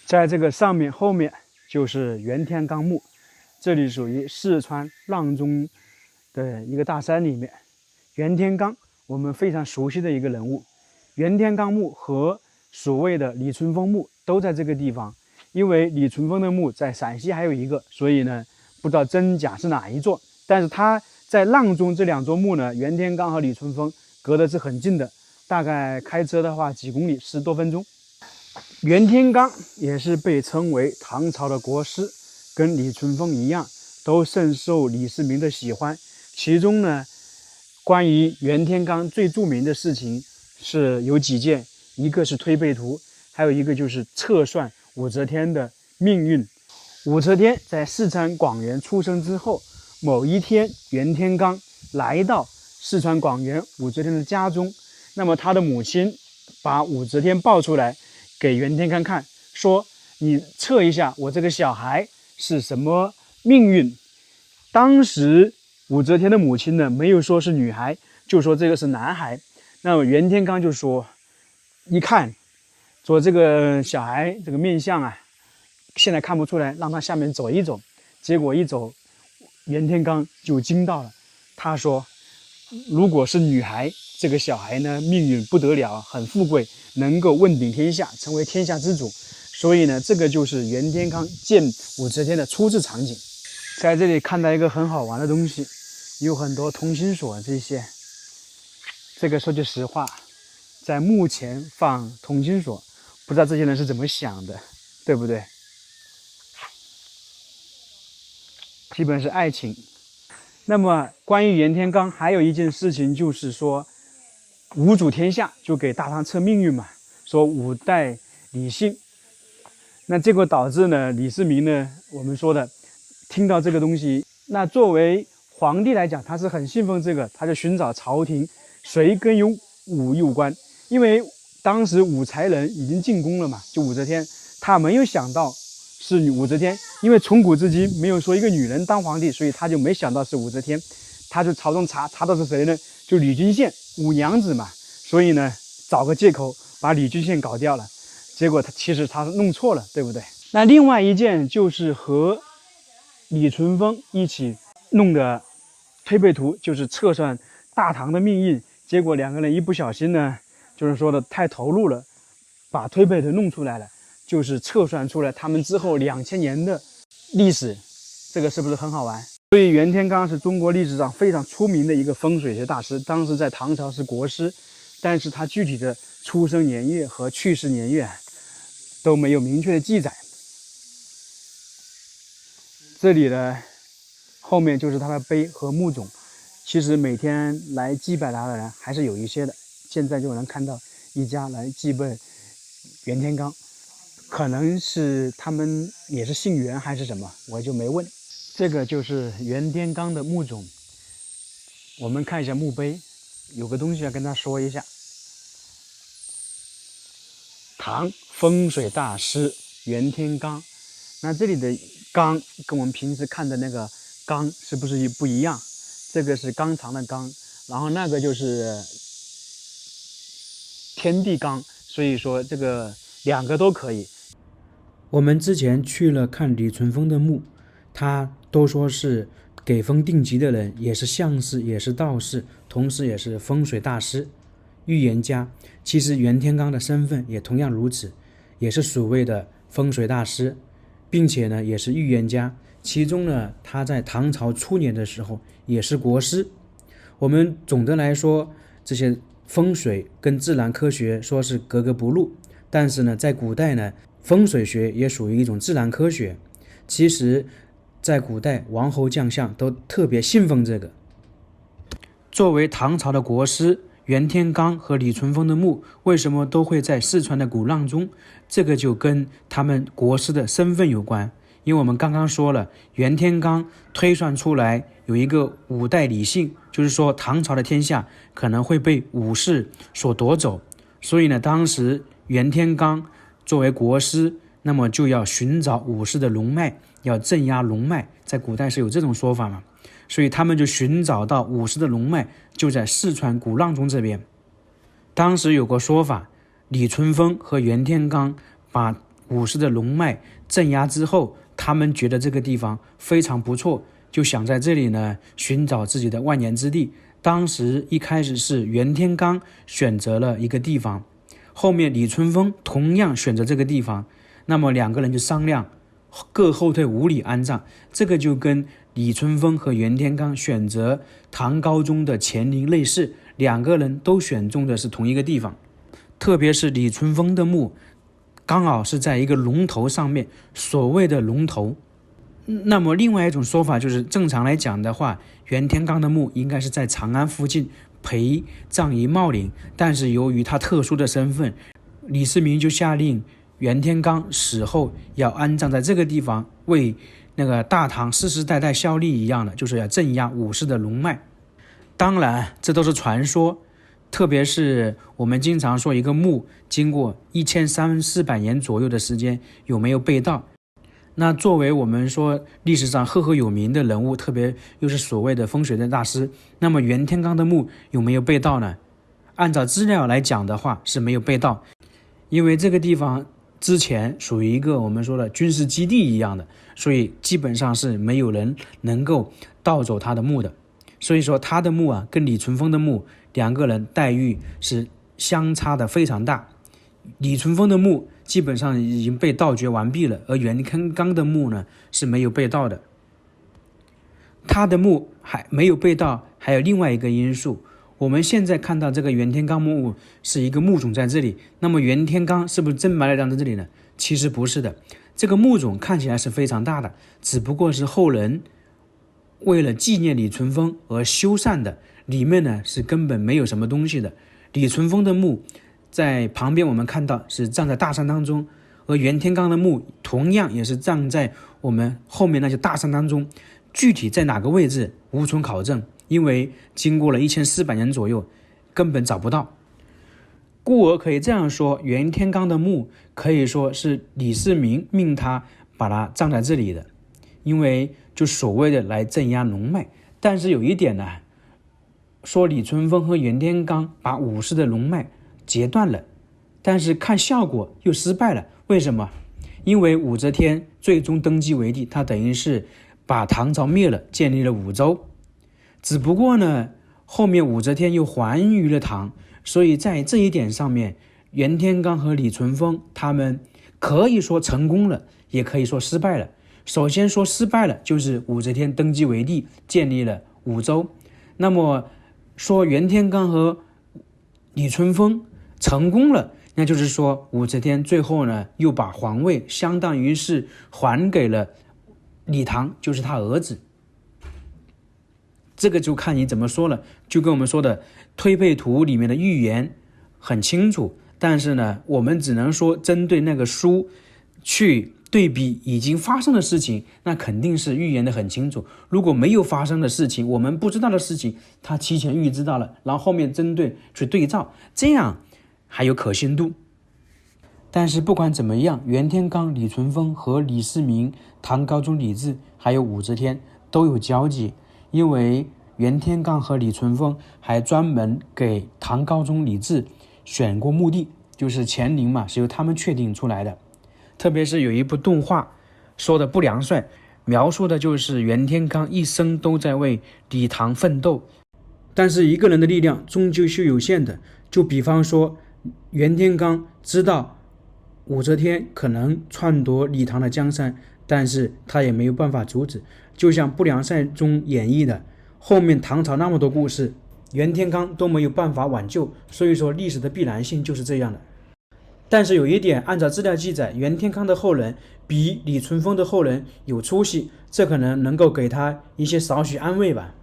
在这个上面后面就是袁天罡墓，这里属于四川阆中的一个大山里面。袁天罡我们非常熟悉的一个人物，袁天罡墓和所谓的李淳风墓都在这个地方。因为李淳风的墓在陕西还有一个，所以呢不知道真假是哪一座。但是他在阆中这2座墓呢，袁天罡和李淳风隔的是很近的，大概开车的话几公里，10多分钟。袁天罡也是被称为唐朝的国师，跟李淳风一样，都深受李世民的喜欢。其中呢，关于袁天罡最著名的事情是有几件，一个是推背图，还有一个就是测算武则天的命运。武则天在四川广元出生之后，某一天袁天罡来到四川广元武则天的家中，那么他的母亲把武则天抱出来给袁天罡看，说你测一下我这个小孩是什么命运。当时武则天的母亲呢没有说是女孩，就说这个是男孩。那么袁天罡就说，一看说这个小孩这个面相啊，现在看不出来，让他下面走一走。结果一走，袁天罡就惊到了，他说如果是女孩，这个小孩呢命运不得了，很富贵，能够问鼎天下，成为天下之主。所以呢，这个就是袁天罡见武则天的初次场景。在这里看到一个很好玩的东西，有很多同心锁，这些这个说句实话，在墓前放同心锁，不知道这些人是怎么想的，对不对？基本是爱情。那么关于袁天罡还有一件事情，就是说武主天下，就给大唐测命运嘛，说五代李姓。那结果导致呢，李世民呢，我们说的听到这个东西，那作为皇帝来讲，他是很信奉这个，他就寻找朝廷谁跟武有关。因为当时武才人已经进宫了嘛，就武则天，他没有想到是武则天，因为从古至今没有说一个女人当皇帝，所以他就没想到是武则天。他就朝中查到是谁呢？就李君羡，五娘子嘛，所以呢找个借口把李君羡搞掉了。结果其实他弄错了，对不对？那另外一件就是和李淳风一起弄的推背图，就是测算大唐的命运。结果2个人一不小心呢，就是说的太投入了，把推背图弄出来了，就是测算出来他们之后2000年的历史。这个是不是很好玩？所以袁天罡是中国历史上非常出名的一个风水学大师，当时在唐朝是国师，但是他具体的出生年月和去世年月都没有明确的记载。这里呢，后面就是他的碑和墓冢。其实每天来祭拜他的人还是有一些的，现在就能看到一家来祭拜袁天罡，可能是他们也是姓袁还是什么，我就没问。这个就是袁天罡的墓冢。我们看一下墓碑，有个东西要跟他说一下。唐风水大师袁天罡，那这里的罡跟我们平时看的那个罡是不是不一样？这个是纲常的纲，然后那个就是天地罡，所以说这个2个都可以。我们之前去了看李淳风的墓，他都说是给风定吉的人，也是相士，也是道士，同时也是风水大师、预言家。其实袁天罡的身份也同样如此，也是所谓的风水大师，并且呢也是预言家。其中呢，他在唐朝初年的时候也是国师。我们总的来说，这些风水跟自然科学说是格格不入，但是呢，在古代呢，风水学也属于一种自然科学。其实在古代，王侯将相都特别信奉这个。作为唐朝的国师，袁天罡和李淳风的墓为什么都会在四川的古阆中？这个就跟他们国师的身份有关。因为我们刚刚说了，袁天罡推算出来有一个5代李姓，就是说唐朝的天下可能会被武士所夺走。所以呢，当时袁天罡作为国师，那么就要寻找武士的龙脉，要镇压龙脉，在古代是有这种说法嘛。所以他们就寻找到武士的龙脉，就在四川古阆中这边。当时有个说法，李淳风和袁天罡把武士的龙脉镇压之后，他们觉得这个地方非常不错，就想在这里呢寻找自己的万年之地。当时一开始是袁天罡选择了一个地方，后面李淳风同样选择这个地方，那么两个人就商量各后退5里安葬。这个就跟李淳风和袁天罡选择唐高宗的乾陵类似，两个人都选中的是同一个地方。特别是李淳风的墓刚好是在一个龙头上面，所谓的龙头。那么另外一种说法就是，正常来讲的话，袁天罡的墓应该是在长安附近陪葬于茂陵，但是由于他特殊的身份，李世民就下令袁天罡死后要安葬在这个地方，为那个大唐世世代代效力一样的，就是要镇压武士的龙脉。当然这都是传说，特别是我们经常说一个墓经过1300-400年左右的时间有没有被盗，那作为我们说历史上赫赫有名的人物，特别又是所谓的风水的大师，那么袁天罡的墓有没有被盗呢？按照资料来讲的话是没有被盗，因为这个地方之前属于一个我们说的军事基地一样的，所以基本上是没有人能够盗走他的墓的。所以说他的墓啊，跟李淳风的墓两个人待遇是相差的非常大。李淳风的墓基本上已经被盗掘完毕了，而袁天罡的墓呢是没有被盗的。他的墓还没有被盗，还有另外一个因素，我们现在看到这个袁天罡墓是一个墓冢在这里，那么袁天罡是不是真埋了在这里呢？其实不是的，这个墓冢看起来是非常大的，只不过是后人为了纪念李淳风而修缮的，里面呢是根本没有什么东西的。李淳风的墓在旁边我们看到是葬在大山当中，而袁天罡的墓同样也是葬在我们后面那些大山当中，具体在哪个位置无从考证，因为经过了1400年左右根本找不到。故而可以这样说，袁天罡的墓可以说是李世民命他把它葬在这里的，因为就所谓的来镇压龙脉。但是有一点呢，说李淳风和袁天罡把武士的龙脉截断了，但是看效果又失败了。为什么？因为武则天最终登基为帝，他等于是把唐朝灭了，建立了武周。只不过呢，后面武则天又还于了唐，所以在这一点上面，袁天罡和李淳风他们可以说成功了，也可以说失败了。首先说失败了，就是武则天登基为帝，建立了武周。那么说袁天罡和李淳风成功了，那就是说武则天最后呢又把皇位相当于是还给了李唐，就是他儿子。这个就看你怎么说了，就跟我们说的推背图里面的预言很清楚，但是呢我们只能说针对那个书去对比已经发生的事情，那肯定是预言的很清楚。如果没有发生的事情，我们不知道的事情，他提前预知到了，然后后面针对去对照，这样还有可信度。但是不管怎么样，袁天罡、李淳风和李世民、唐高宗李治还有武则天都有交集，因为袁天罡和李淳风还专门给唐高宗李治选过墓地，就是乾陵嘛，是由他们确定出来的。特别是有一部动画说的不良帅，描述的就是袁天罡一生都在为李唐奋斗，但是一个人的力量终究是有限的。就比方说袁天罡知道武则天可能篡夺李唐的江山，但是他也没有办法阻止，就像不良帅中演绎的，后面唐朝那么多故事，袁天罡都没有办法挽救，所以说历史的必然性就是这样的。但是有一点，按照资料记载，袁天罡的后人比李淳风的后人有出息，这可能能够给他一些少许安慰吧。